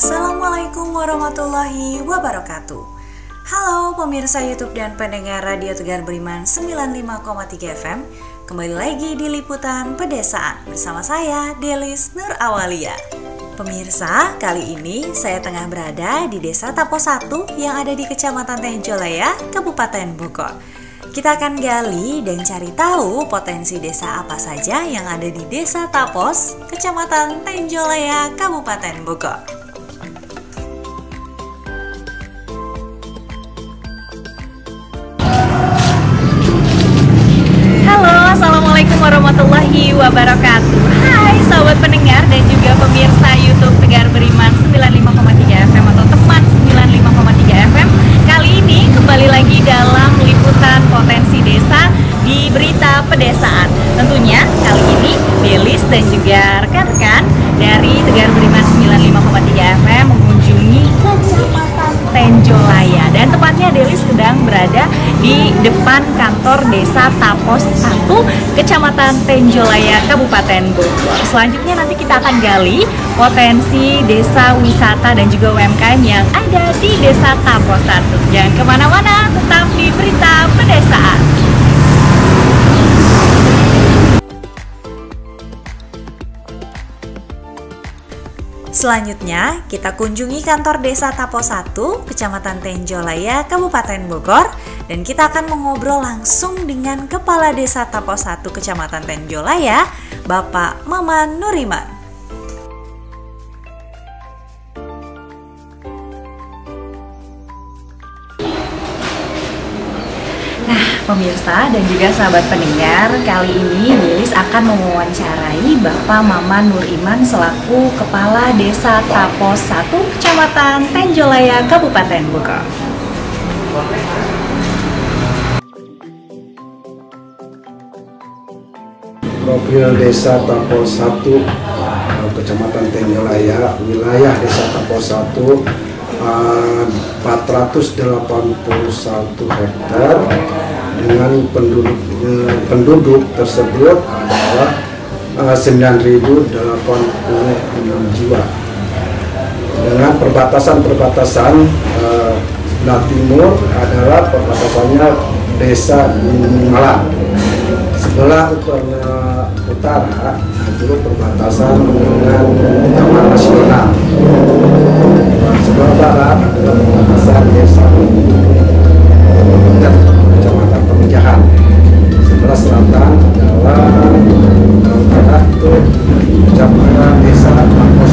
Assalamualaikum warahmatullahi wabarakatuh. Halo pemirsa YouTube dan pendengar Radio Tegar Beriman 95,3 FM. Kembali lagi di Liputan Pedesaan bersama saya Delis Nur Awalia. Pemirsa, kali ini saya tengah berada di Desa Tapos 1 yang ada di Kecamatan Tenjolaya, Kabupaten Bogor. Kita akan gali dan cari tahu potensi desa apa saja yang ada di Desa Tapos, Kecamatan Tenjolaya, Kabupaten Bogor. Halo, Assalamualaikum warahmatullahi wabarakatuh. Hai sahabat pendengar dan juga pemirsa YouTube Tegar Beriman 95,3 FM atau teman 95,3 FM. Kali ini kembali lagi dalam liputan potensi desa di Berita Pedesaan. Tentunya kali ini Delis dan juga rekan-rekan dari Tegar Beriman 95,3 FM mengunjungi Kecamatan Tenjolaya. Dan tepatnya Delis sedang berada di depan kantor Desa Tapos 1 Kecamatan Tenjolaya, Kabupaten Bogor. Selanjutnya nanti kita akan gali potensi desa wisata dan juga UMKM yang ada di Desa Tapos 1. Jangan kemana-mana, tetap di Berita Pedesaan. Selanjutnya, kita kunjungi kantor Desa Tapos 1, Kecamatan Tenjolaya, Kabupaten Bogor, dan kita akan mengobrol langsung dengan Kepala Desa Tapos 1, Kecamatan Tenjolaya, Bapak Maman Nuriman. Pemirsa dan juga sahabat pendengar, kali ini Delis akan mewawancarai Bapak Maman Nuriman selaku Kepala Desa Tapos 1 Kecamatan Tenjolaya, Kabupaten Bogor. Profil Desa Tapos 1 Kecamatan Tenjolaya, wilayah Desa Tapos 1 481 hektar dengan penduduk tersebut adalah 9.086 jiwa. Dengan perbatasan sebelah timur adalah perbatasannya Desa Malang. Sebelah utara itu perbatasan dengan Taman Nasional. Sebelah barat adalah perbatasan Desa Kecamatan Pemijahan. Sebelah selatan adalah Kecamatan Desa Tapos.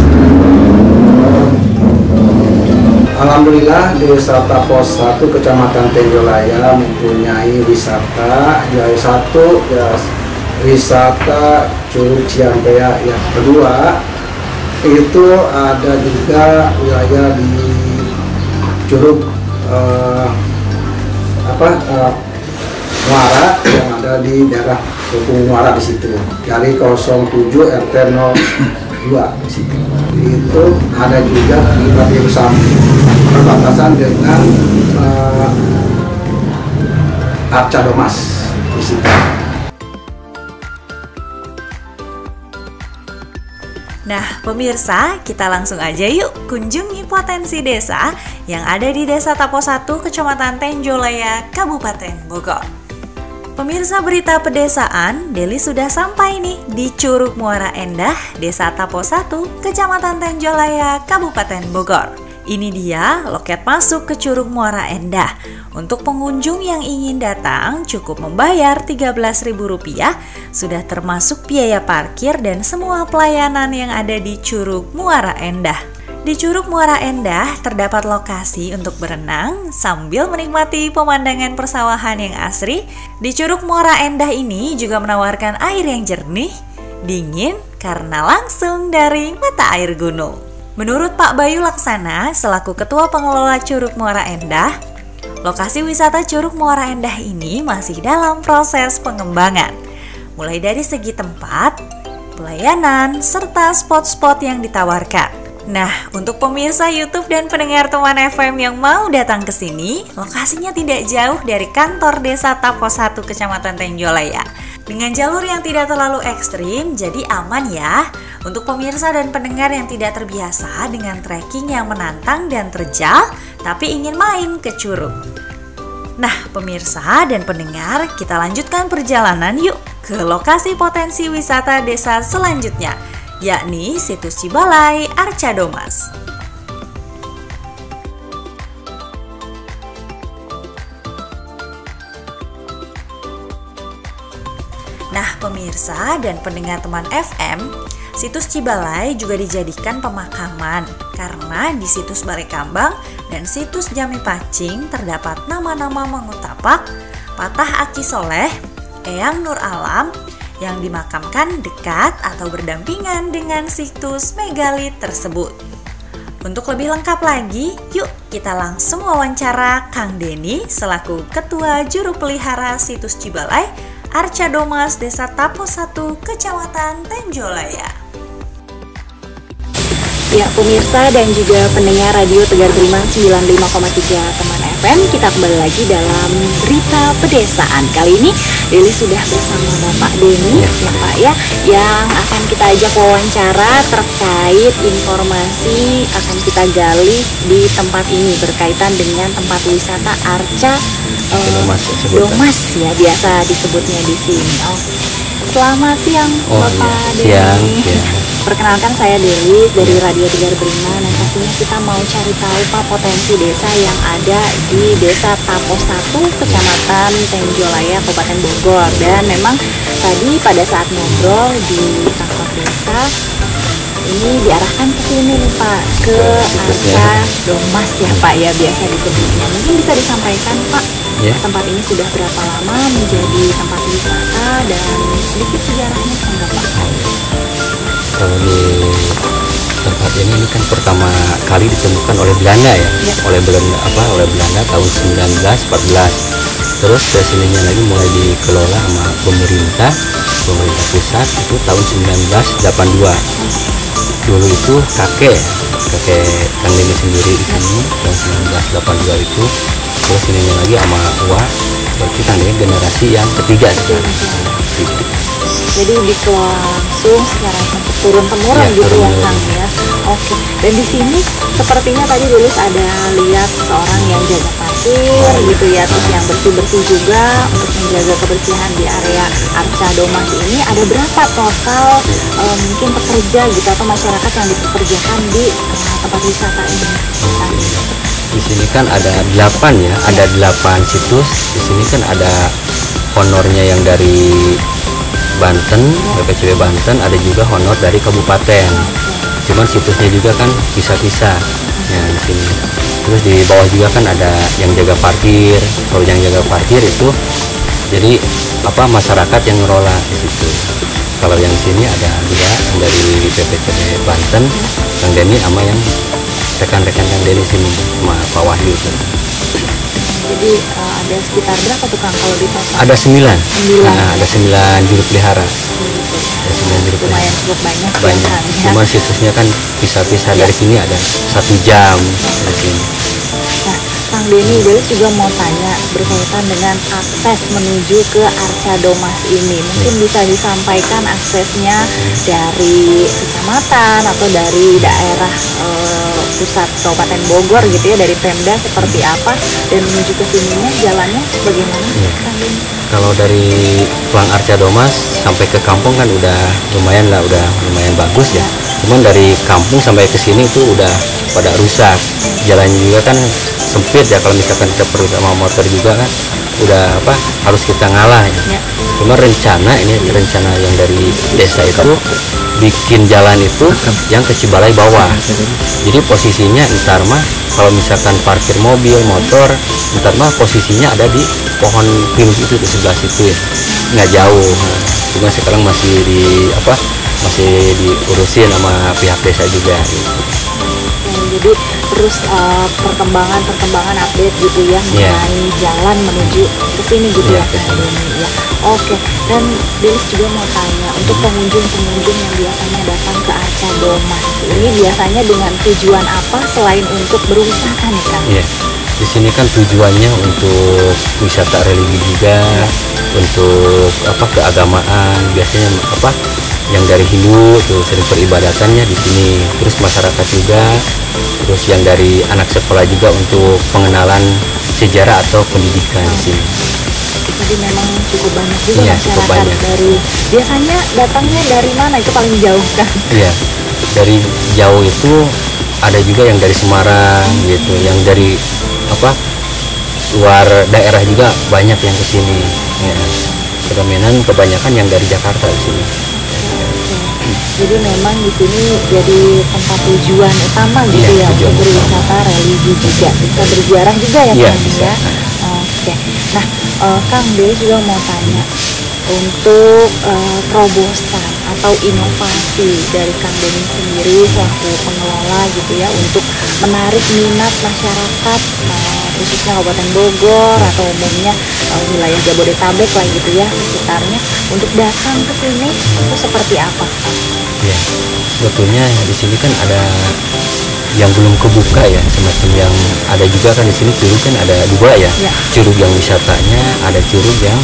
Alhamdulillah Desa Tapos 1 Kecamatan Tenjolaya mempunyai wisata, wisata Curug Ciampea. Yang kedua itu ada juga wilayah di Curug Muara yang ada di daerah Tukung Muara di situ. Dari 07 RT 02 di situ. Itu ada juga di bagian samping perbatasan dengan Arca Domas di situ. Nah, pemirsa, kita langsung aja yuk kunjungi potensi desa yang ada di Desa Tapos 1, Kecamatan Tenjolaya, Kabupaten Bogor. Pemirsa Berita Pedesaan, Deli sudah sampai nih di Curug Muara Endah, Desa Tapos 1, Kecamatan Tenjolaya, Kabupaten Bogor. Ini dia loket masuk ke Curug Muara Endah. Untuk pengunjung yang ingin datang cukup membayar Rp13.000, sudah termasuk biaya parkir dan semua pelayanan yang ada di Curug Muara Endah. Di Curug Muara Endah terdapat lokasi untuk berenang sambil menikmati pemandangan persawahan yang asri. Di Curug Muara Endah ini juga menawarkan air yang jernih, dingin karena langsung dari mata air gunung. Menurut Pak Bayu Laksana selaku Ketua Pengelola Curug Muara Endah, lokasi wisata Curug Muara Endah ini masih dalam proses pengembangan, mulai dari segi tempat, pelayanan, serta spot-spot yang ditawarkan. Nah, untuk pemirsa YouTube dan pendengar Teman FM yang mau datang ke sini, lokasinya tidak jauh dari kantor Desa Tapos 1 Kecamatan Tenjolaya. Dengan jalur yang tidak terlalu ekstrim, jadi aman ya Untuk pemirsa dan pendengar yang tidak terbiasa dengan trekking yang menantang dan terjal, tapi ingin main ke Curug. Nah, pemirsa dan pendengar, kita lanjutkan perjalanan yuk ke lokasi potensi wisata desa selanjutnya, yakni situs Cibalai Arca Domas. Nah, pemirsa dan pendengar teman FM, situs Cibalai juga dijadikan pemakaman karena di situs Balai Kambang dan situs Jami Pacing terdapat nama-nama mengutapak Patah Aki Soleh, Eyang Nur Alam yang dimakamkan dekat atau berdampingan dengan situs megalit tersebut. Untuk lebih lengkap lagi, yuk kita langsung wawancara Kang Denny selaku Ketua Juru Pelihara situs Cibalai Arca Domas Desa Tapo 1, Kecamatan Tenjolaya. Ya, pemirsa dan juga pendengar Radio Tegar Beriman 95,3 Teman FM, kita kembali lagi dalam Berita Pedesaan. Kali ini Deli sudah bersama Bapak Denny, ya Pak ya, yang akan kita ajak wawancara terkait informasi akan kita gali di tempat ini berkaitan dengan tempat wisata Arca Domas ya, biasa disebutnya di sini. Selamat siang Bapak Denny. Siang. Perkenalkan saya Delis dari Radio Tegar Beriman. Dan pastinya kita mau cari tahu Pak potensi desa yang ada di Desa Tapo 1, Kecamatan Tenjolaya, Kabupaten Bogor. Dan memang tadi pada saat ngobrol di kantor desa ini diarahkan ke sini nih Pak, ke Arca Domas ya Pak ya biasa disebutnya. Mungkin bisa disampaikan Pak, tempat ini sudah berapa lama menjadi tempat wisata dan sedikit sejarahnya enggak Pak? Kalau di tempat ini kan pertama kali ditemukan oleh Belanda ya, oleh Belanda tahun 1914. Terus kesininya lagi mulai dikelola sama pemerintah pusat itu tahun 1982. Dulu itu kakek Kang Denny sendiri di sini tahun 1982 itu. Terus ininya lagi sama uang, berarti Kang Denny generasi yang ketiga sekarang. Jadi dikelola langsung secara turun-temurun gitu ya Kang ya. Oke. Dan di sini sepertinya tadi dulu ada lihat seorang yang jaga parkir gitu ya, terus yang bersih-bersih juga untuk menjaga kebersihan di area Arca Domas ini. Ada berapa total mungkin pekerja gitu atau masyarakat yang dipekerjakan di tempat wisata ini? Di sini kan ada 8 ya, ada 8 situs. Di sini kan ada honornya yang dari Banten, BPCB Banten, ada juga honor dari kabupaten. Cuman situsnya juga kan pisah-pisah. Ya di sini. Terus di bawah juga kan ada yang jaga parkir. Kalau yang jaga parkir itu jadi masyarakat yang ngelola di situ. Kalau yang sini ada juga yang dari BPCB Banten, Kang Denny sama yang rekan-rekan Kang Denny sini sama Pak Wahyu itu. Jadi ada sekitar berapa tuh Kang kalau di total? Ada 9. Nah, ada 9 juru pelihara. Ada 9 juru pelihara. Lumayan cukup banyak. Cuma situsnya kan pisah-pisah dari sini ada 1 jam dari sini. Nah, Kang Denny, Delis juga mau tanya berkaitan dengan akses menuju ke Arca Domas ini. Mungkin bisa disampaikan aksesnya dari kecamatan atau dari daerah pusat Kabupaten Bogor gitu ya, dari Pemda seperti apa, dan menuju ke sininya jalannya bagaimana Kang Denny? Kalau dari Pelang Arca Domas sampai ke kampung kan udah lumayan bagus ya. Cuman dari kampung sampai ke sini itu udah pada rusak. Jalannya juga kan sempit ya, kalau misalkan kita perlu sama motor juga kan udah harus kita ngalah ya. Cuma rencana yang dari desa itu bikin jalan itu yang ke Cibalai bawah. Jadi posisinya ntar mah kalau misalkan parkir mobil, motor, ntar mah posisinya ada di pohon pinus itu di sebelah situ ya. Nggak jauh. Cuma sekarang masih diurusin sama pihak desa juga gitu. Jadi terus perkembangan update gitu ya mengenai jalan menuju ke sini gitu ya. Oke. Dan Delis juga mau tanya untuk pengunjung yang biasanya datang ke Arca Domas ini biasanya dengan tujuan apa selain untuk berwisata nih Kang? Iya. Di sini kan tujuannya untuk wisata religi juga, untuk keagamaan, biasanya yang dari Hindu tuh sering peribadatannya di sini. Terus masyarakat juga, terus yang dari anak sekolah juga untuk pengenalan sejarah atau pendidikan di sini. Jadi memang cukup banyak juga Iya, masyarakat cukup banyak. dari biasanya datangnya dari mana itu paling jauh kan? Iya, dari jauh itu ada juga yang dari Semarang gitu, yang dari apa luar daerah juga banyak yang kesini. Ya, kebanyakan yang dari Jakarta di sini. Jadi memang di sini jadi tempat tujuan utama gitu Iya, ya tujuan untuk berwisata religi juga, bisa berziarah juga ya Iya, Kang bisa. ya. Oke. Nah, Kang Deli juga mau tanya untuk terobosan atau inovasi dari Kang Deni sendiri selaku pengelola gitu ya untuk menarik minat masyarakat khususnya Kabupaten Bogor atau umumnya wilayah Jabodetabek lah gitu ya sekitarnya untuk datang ke sini itu seperti apa Kang? Ya, sebetulnya di sini kan ada yang belum kebuka ya, semacam yang ada juga kan di sini curug kan ada dua ya, Ya. curug yang wisatanya, ada curug yang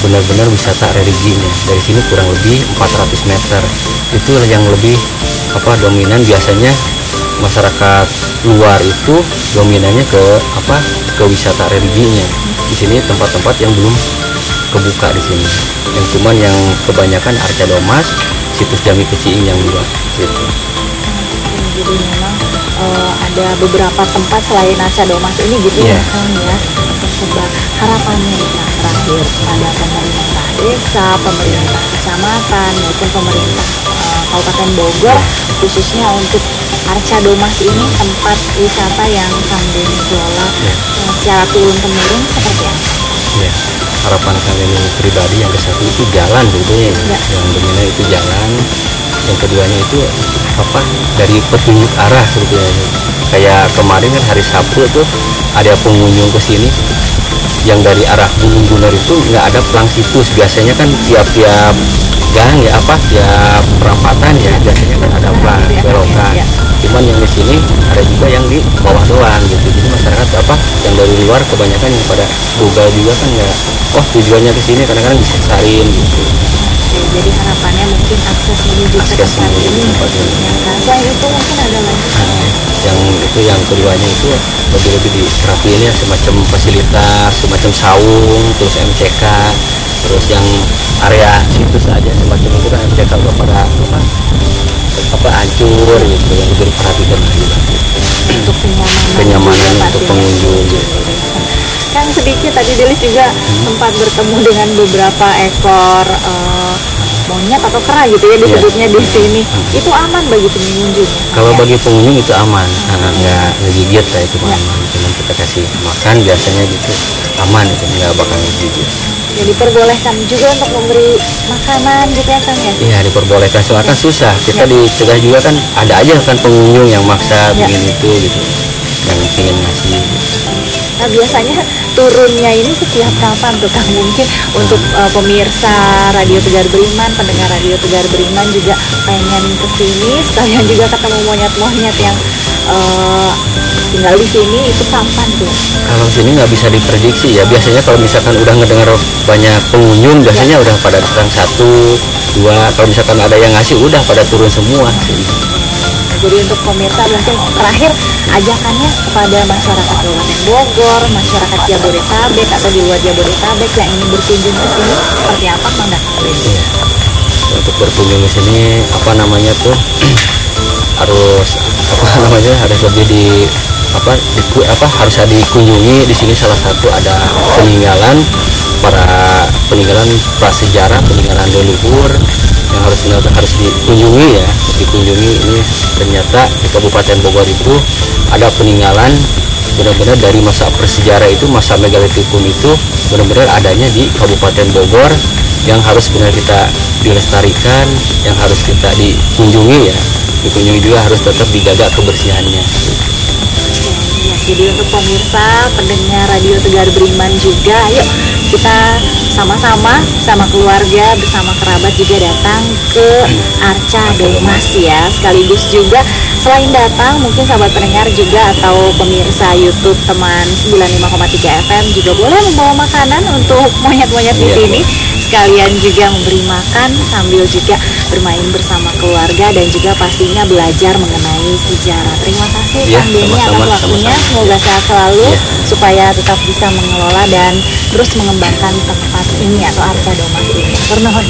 benar-benar wisata religinya. Dari sini kurang lebih 400 meter. Itu yang lebih dominan biasanya masyarakat luar itu dominannya ke wisata religinya. Di sini tempat-tempat yang belum kebuka di sini. Yang cuman yang kebanyakan Arca Domas, situs Jami Keciing yang dua gitu. Jadi memang ada beberapa tempat selain Arca Domas ini gitu Iya. ya Kang ya. Coba harapannya nih Kang terakhir pada pemerintah desa, pemerintah kecamatan maupun pemerintah Kabupaten Bogor khususnya untuk Arca Domas ini tempat wisata yang Kang Deni kelola Iya. secara turun temurun seperti apa? Ya, harapan kalian pribadi yang ke satu itu jalan sebetulnya. Ya. Yang dominan itu jalan. Yang keduanya itu dari petunjuk arah sebetulnya. Kayak kemarin kan hari Sabtu itu ada pengunjung ke sini yang dari arah Gunung Bunar itu nggak ada pelang situs. Biasanya kan tiap-tiap gang ya tiap perapatan ya biasanya kan ada pelang belokan. Ya. Cuman yang di sini ada juga yang di bawah doang gitu. Jadi masyarakat yang dari luar kebanyakan yang pada Google juga kan nggak tujuannya ke sini kadang-kadang disesarin gitu. Oke, jadi harapannya mungkin akses menuju ke Akses tempat menuju ini tempat ini. ya kan? Selain itu mungkin ada lagi Yang keduanya itu lebih diterapiin ya semacam fasilitas, semacam saung, terus MCK, terus yang area situs aja semacam itu kan MCK udah pada hancur gitu, yang lebih diperhatikan lagi lah. untuk Kenyamanan juga untuk pastinya. pengunjung gitu. Kan sedikit tadi Delis juga sempat bertemu dengan beberapa ekor monyet atau kera gitu ya disebutnya di sini. Itu aman bagi pengunjung. Kalau ya? bagi pengunjung itu aman, nggak ngegigit lah itu Ya. aman. Cuman kita kasih makan biasanya gitu aman itu nggak bakal ngegigit. Ya diperbolehkan juga untuk memberi makanan gitu ya Kang ya. Iya diperbolehkan soalnya kan susah kita dicegah juga kan ada aja kan pengunjung yang maksa Ya. bikin itu gitu yang ingin ngasih gitu. Nah biasanya turunnya ini setiap kapan tuh Kang? Mungkin untuk pemirsa Radio Tegar Beriman, pendengar Radio Tegar Beriman juga pengen kesini sekalian juga ketemu monyet-monyet yang tinggal di sini itu kapan tuh? Kalau sini nggak bisa diprediksi ya biasanya kalau misalkan udah ngedengar banyak pengunjung biasanya udah pada datang 1, 2 kalau misalkan ada yang ngasih udah pada turun semua sih. Jadi untuk pemirsa mungkin terakhir ajakannya kepada masyarakat Kabupaten Bogor, masyarakat Jabodetabek atau di luar Jabodetabek yang ingin berkunjung ke sini seperti apa Kang Dak? Iya. Untuk berkunjung ke sini harus lebih harus dikunjungi. Di sini salah satu ada peninggalan prasejarah, peninggalan leluhur yang harus dikunjungi ya. Ini ternyata di Kabupaten Bogor itu ada peninggalan benar-benar dari masa prasejarah itu, masa megalitikum itu benar-benar adanya di Kabupaten Bogor yang harus benar kita dilestarikan, yang harus kita dikunjungi ya. Dikunjungi juga harus tetap dijaga kebersihannya. Ya, jadi untuk pemirsa pendengar Radio Tegar Beriman juga, yuk kita sama-sama bersama keluarga, bersama kerabat juga datang ke Arca Domas ya. Sekaligus juga Selain datang, mungkin sahabat pendengar juga atau pemirsa YouTube teman 95,3 FM juga boleh membawa makanan untuk monyet-monyet di sini. Sekalian juga memberi makan sambil juga bermain bersama keluarga dan juga pastinya belajar mengenai sejarah. Terima kasih Kang Denny atas waktunya. Semoga sehat selalu supaya tetap bisa mengelola dan terus mengembangkan tempat ini atau Arca Domas ini. Pernuhun.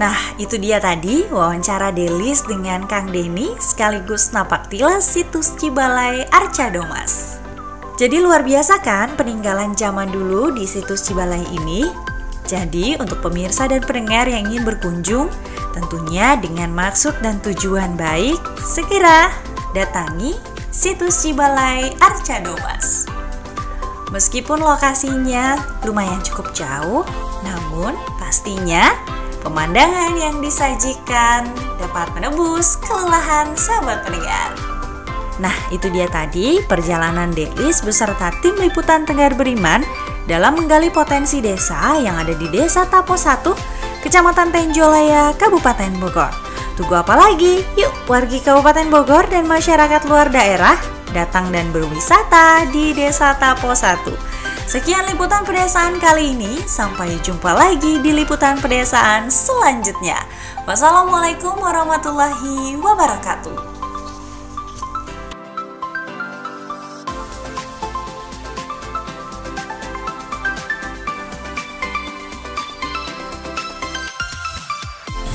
Nah, itu dia tadi wawancara Delis dengan Kang Denny sekaligus napaktilas situs Cibalai Arca Domas. Jadi luar biasa kan peninggalan zaman dulu di situs Cibalai ini? Jadi untuk pemirsa dan pendengar yang ingin berkunjung, tentunya dengan maksud dan tujuan baik, segera datangi situs Cibalai Arca Domas. Meskipun lokasinya lumayan cukup jauh, namun pastinya pemandangan yang disajikan dapat menebus kelelahan sahabat pendengar. Nah, itu dia tadi perjalanan Delis beserta tim liputan Tegar Beriman dalam menggali potensi desa yang ada di Desa Tapo 1, Kecamatan Tenjolaya, Kabupaten Bogor. Tunggu apa lagi? Yuk, wargi Kabupaten Bogor dan masyarakat luar daerah datang dan berwisata di Desa Tapo 1. Sekian liputan pedesaan kali ini, sampai jumpa lagi di liputan pedesaan selanjutnya. Wassalamualaikum warahmatullahi wabarakatuh.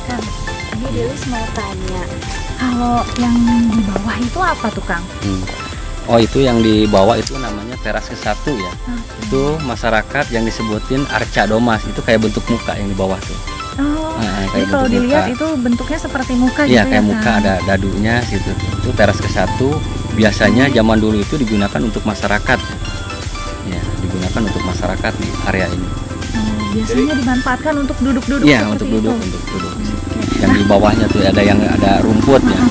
Kang, ini Delis mau tanya, kalau yang di bawah itu apa tuh Kang? Oh, itu yang di bawah itu namanya teras ke-1 ya. Itu masyarakat yang disebutin Arca Domas, itu kayak bentuk muka yang di bawah tuh. Oh, jadi kalau dilihat itu bentuknya seperti muka gitu ya? Iya, kayak muka, ada dadunya situ. Itu teras ke-1, biasanya zaman dulu itu digunakan untuk masyarakat. Ya, digunakan untuk masyarakat di area ini. Biasanya dimanfaatkan untuk duduk-duduk. Iya, untuk duduk di situ. Yang di bawahnya tuh ada yang ada rumput ya.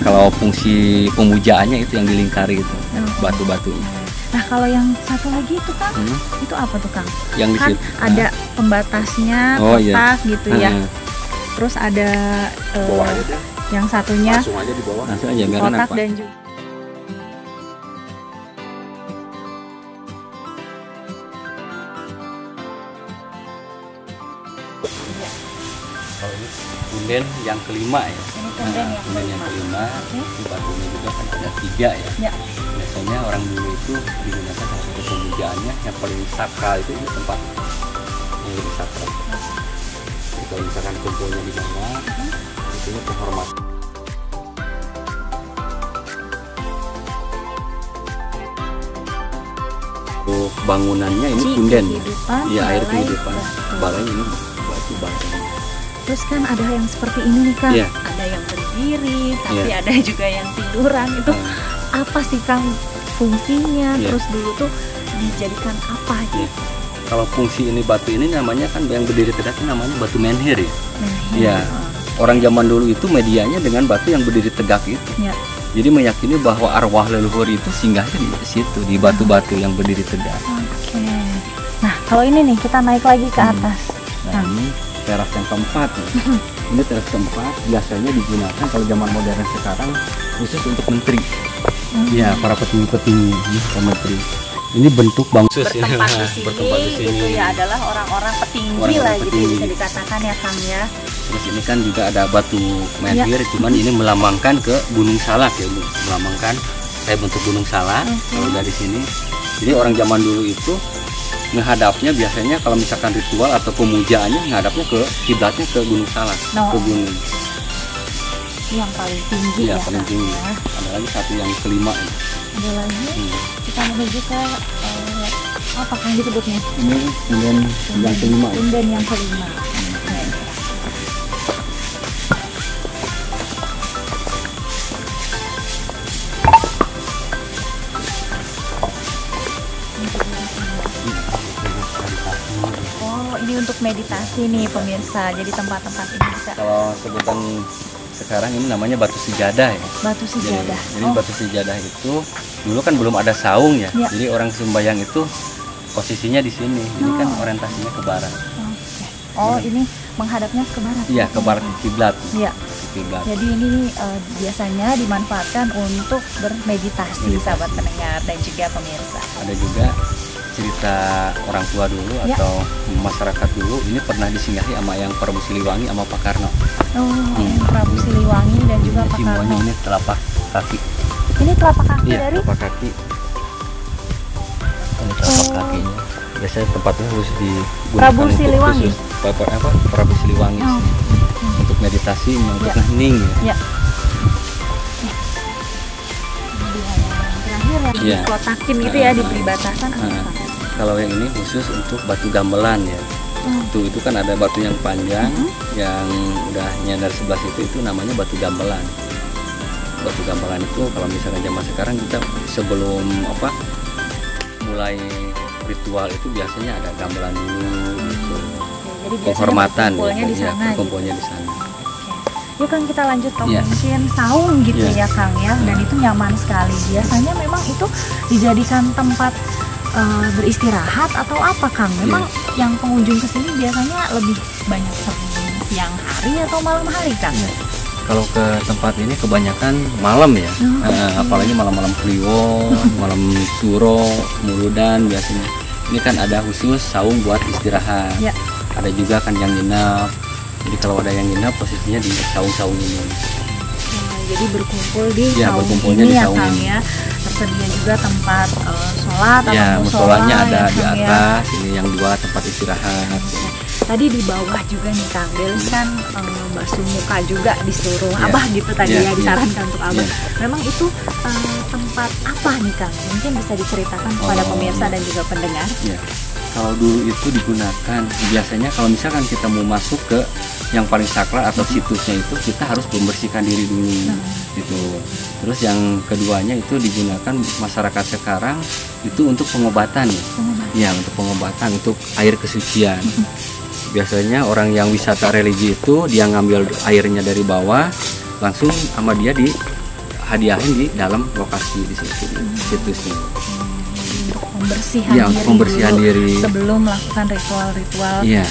Kalau fungsi pemujaannya itu yang dilingkari itu, batu-batunya. Nah, kalau yang satu lagi itu Kang, itu apa tuh Kang? Yang kan ada pembatasnya, kotak gitu ya. Terus ada yang satunya langsung aja di bawah. Langsung aja, kotak dan juga punden yang kelima ya. Punden yang kelima, itu batunya juga kan ada 3 ya. Biasanya orang dulu itu digunakan salah satu pemujaannya yang paling sakral itu tempat yang lebih sakral. Kalau misalkan kumpulnya di bawah, itu penghormatan. Bangunannya ini punden, ya air kehidupan. Balai ini batu batu. Terus kan ada yang seperti ini nih Kang, ada yang berdiri, tapi ada juga yang tiduran. Itu apa sih Kang fungsinya? Terus dulu tuh dijadikan apa gitu? Kalau fungsi ini batu ini namanya kan yang berdiri tegak namanya batu menhir ya. Iya. Orang zaman dulu itu medianya dengan batu yang berdiri tegak itu. Jadi meyakini bahwa arwah leluhur itu singgahnya di situ, di batu-batu yang berdiri tegak. Oke. Nah, kalau ini nih kita naik lagi ke atas. Nah, ini teras yang keempat nih. Ini teras keempat biasanya digunakan kalau zaman modern sekarang khusus untuk menteri. Iya, para petinggi-petinggi, menteri. Ini bentuk bangun bertempat di sini gitu ya, adalah orang-orang petinggi lah gitu bisa dikatakan ya Kang ya. Terus ini kan juga ada batu menhir, cuman ini melambangkan ke Gunung Salak ya, melambangkan kayak bentuk Gunung Salak kalau dari sini. Jadi orang zaman dulu itu menghadapnya biasanya kalau misalkan ritual atau pemujaannya menghadapnya ke kiblatnya ke Gunung Salak, ke gunung. Yang paling tinggi ya. Paling tinggi. Ada lagi satu yang kelima ya. Ada lagi. Kita menuju ke apa kan disebutnya? Ini punden yang kelima. Punden yang kelima. Oh, ini untuk meditasi nih pemirsa. Jadi tempat-tempat ini bisa. Kalau sebutan sekarang ini namanya batu sejadah ya. Batu sejadah. Jadi batu sejadah itu dulu kan belum ada saung ya. Jadi orang sembahyang itu posisinya di sini. Ini kan orientasinya ke barat. Oke. Oh, ini menghadapnya ke barat. Iya, ke barat kiblat. Iya. Kiblat. Jadi ini biasanya dimanfaatkan untuk bermeditasi, sahabat pendengar dan juga pemirsa. Ada juga cerita orang tua dulu Ya. atau masyarakat dulu, ini pernah disinggahi sama yang Prabu Siliwangi sama Pak Karno. Oh, Prabu Siliwangi dan juga Pak Semuanya Karno. ini telapak kaki. Ini telapak kaki Iya, dari telapak kaki. Ini telapak kakinya. Biasanya tempatnya khusus digunakan Prabu untuk Siliwangi. khusus Prabu Siliwangi Oh. untuk meditasi, untuk Ya. hening. Ya. Terakhir yang Iya. dikotakin gitu ya, diberi batasan. Nah, kalau yang ini khusus untuk batu gamelan ya. Itu kan ada batu yang panjang, yang udah nyandar sebelah situ, itu namanya batu gamelan. Batu gamelan itu kalau misalnya zaman sekarang kita sebelum mulai ritual itu biasanya ada gamelan dulu gitu. Jadi biasanya Penghormatan berkumpulnya di ya, sana. berkumpulnya di sana. Yuk Kang, kita lanjut ke Iya. mungkin saung gitu Iya. ya Kang ya, dan itu nyaman sekali. Biasanya memang itu dijadikan tempat beristirahat atau apa Kang? Memang yang pengunjung kesini biasanya lebih banyak siang hari atau malam hari Kang? Iya. Kalau ke tempat ini kebanyakan malam ya, apalagi malam-malam kliwon, malam suro, muludan biasanya. Ini kan ada khusus saung buat istirahat. Ya. Ada juga kan yang nginep. Jadi kalau ada yang nginep posisinya di saung-saung ini. Jadi berkumpul di Ya, saung berkumpulnya ini di ya saung Kang ini. ya. Tersedia juga tempat sholat atau Ya, musola musolanya ada ya, di Kang, ya. atas, ini yang dua tempat istirahat. Tadi di bawah juga nih Kang, Delis kan basuh muka juga disuruh Ya. Abah gitu tadi Ya, ya, ya. disarankan untuk Abah. Ya. Memang itu tempat apa nih Kang? Mungkin bisa diceritakan kepada pemirsa dan juga pendengar. Ya. Kalau dulu itu digunakan biasanya kalau misalkan kita mau masuk ke yang paling sakral atau situsnya itu kita harus membersihkan diri dulu gitu. Terus yang keduanya itu digunakan masyarakat sekarang itu untuk pengobatan ya. Ya, untuk pengobatan, untuk air kesucian. Biasanya orang yang wisata religi itu dia ngambil airnya dari bawah langsung sama dia dihadiahin di dalam lokasi di situ situsnya. Pembersihan Iya, diri untuk pembersihan dulu diri. sebelum melakukan ritual-ritual Iya.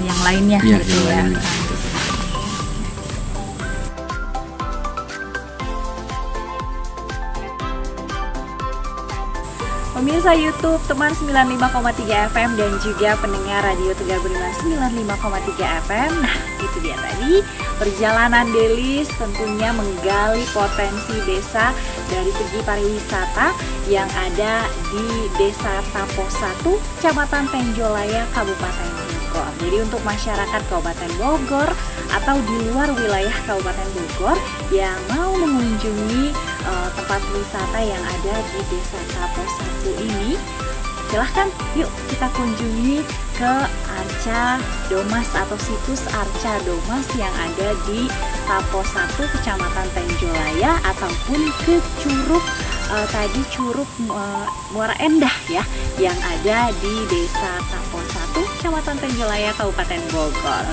yang lainnya Iya, gitu yang ya lainnya. Kang. Pemirsa YouTube teman 95,3 FM dan juga pendengar Radio Tegar Beriman 95,3 FM. Nah, itu dia tadi perjalanan Delis tentunya menggali potensi desa dari segi pariwisata yang ada di Desa Tapo 1, Kecamatan Tenjolaya, Kabupaten Bogor. Jadi untuk masyarakat Kabupaten Bogor atau di luar wilayah Kabupaten Bogor yang mau mengunjungi tempat wisata yang ada di Desa Tapo 1 ini, silahkan yuk kita kunjungi ke Arca Domas atau situs Arca Domas yang ada di Tapo 1 Kecamatan Tenjolaya ataupun ke Curug Curug Muara Endah ya yang ada di Desa Tapo 1 Kecamatan Tenjolaya Kabupaten Bogor.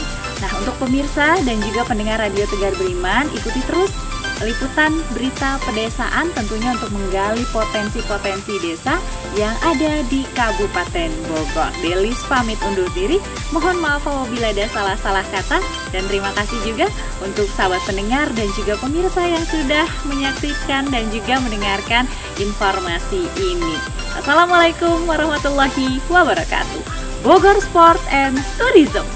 Nah, untuk pemirsa dan juga pendengar Radio Tegar Beriman, ikuti terus liputan berita pedesaan tentunya untuk menggali potensi-potensi desa yang ada di Kabupaten Bogor. Delis pamit undur diri, mohon maaf apabila ada salah-salah kata, dan terima kasih juga untuk sahabat pendengar dan juga pemirsa yang sudah menyaksikan dan juga mendengarkan informasi ini. Assalamualaikum warahmatullahi wabarakatuh. Bogor Sport and Tourism.